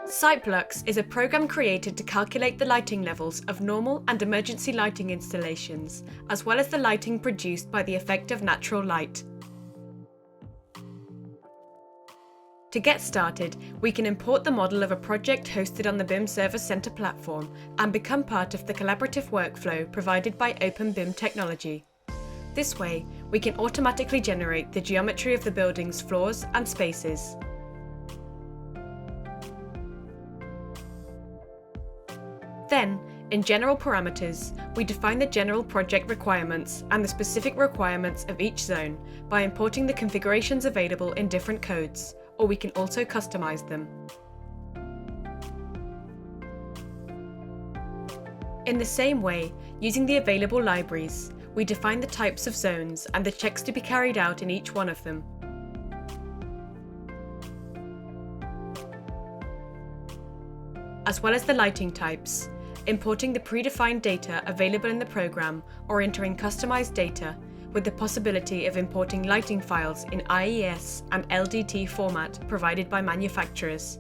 Cypelux is a program created to calculate the lighting levels of normal and emergency lighting installations, as well as the lighting produced by the effect of natural light. To get started, we can import the model of a project hosted on the BIMserver.center platform and become part of the collaborative workflow provided by OpenBIM technology. This way, we can automatically generate the geometry of the building's floors and spaces. Then, in General Parameters, we define the general project requirements and the specific requirements of each zone by importing the configurations available in different codes, or we can also customize them. In the same way, using the available libraries, we define the types of zones and the checks to be carried out in each one of them. As well as the lighting types, importing the predefined data available in the program or entering customized data with the possibility of importing lighting files in IES and LDT format provided by manufacturers.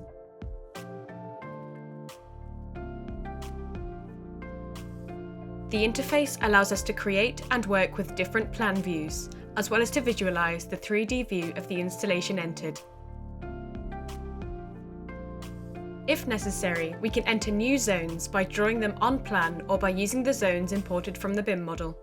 The interface allows us to create and work with different plan views, as well as to visualize the 3D view of the installation entered. If necessary, we can enter new zones by drawing them on plan or by using the zones imported from the BIM model.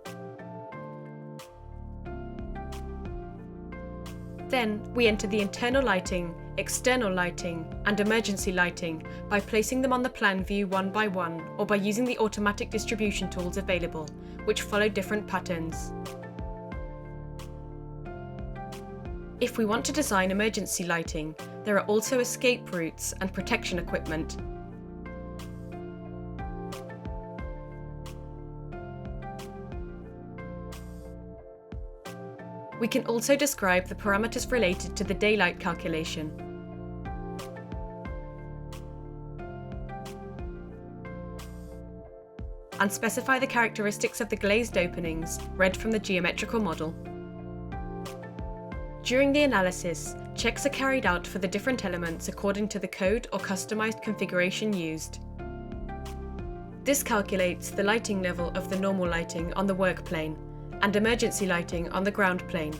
Then, we enter the internal lighting, external lighting, and emergency lighting by placing them on the plan view one by one or by using the automatic distribution tools available, which follow different patterns. If we want to design emergency lighting, there are also escape routes and protection equipment. We can also describe the parameters related to the daylight calculation. And specify the characteristics of the glazed openings read from the geometrical model. During the analysis, checks are carried out for the different elements according to the code or customized configuration used. This calculates the lighting level of the normal lighting on the work plane and emergency lighting on the ground plane,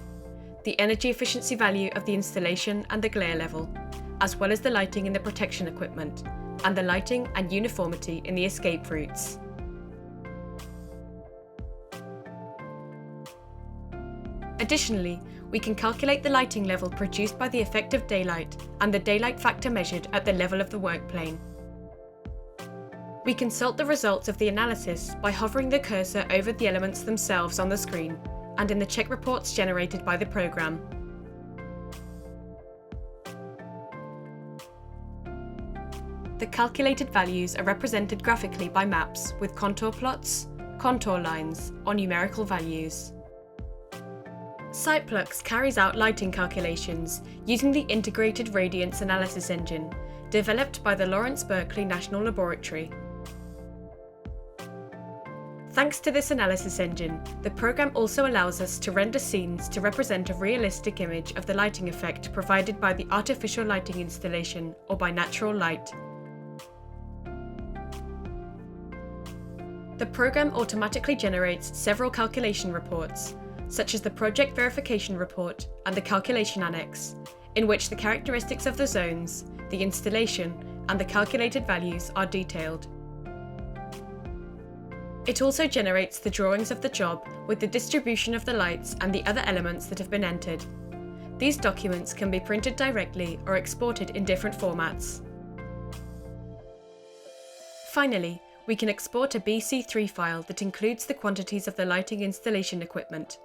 the energy efficiency value of the installation and the glare level, as well as the lighting in the protection equipment, and the lighting and uniformity in the escape routes. Additionally, we can calculate the lighting level produced by the effect of daylight and the daylight factor measured at the level of the work plane. We consult the results of the analysis by hovering the cursor over the elements themselves on the screen and in the check reports generated by the program. The calculated values are represented graphically by maps with contour plots, contour lines, or numerical values. Cypelux carries out lighting calculations using the Integrated Radiance Analysis Engine, developed by the Lawrence Berkeley National Laboratory. Thanks to this analysis engine, the program also allows us to render scenes to represent a realistic image of the lighting effect provided by the artificial lighting installation or by natural light. The program automatically generates several calculation reports, such as the Project Verification Report and the Calculation Annex, in which the characteristics of the zones, the installation, and the calculated values are detailed. It also generates the drawings of the job with the distribution of the lights and the other elements that have been entered. These documents can be printed directly or exported in different formats. Finally, we can export a BC3 file that includes the quantities of the lighting installation equipment.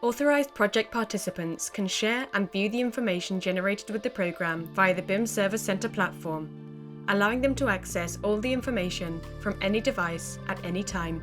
Authorized project participants can share and view the information generated with the program via the BIMserver.center platform, allowing them to access all the information from any device at any time.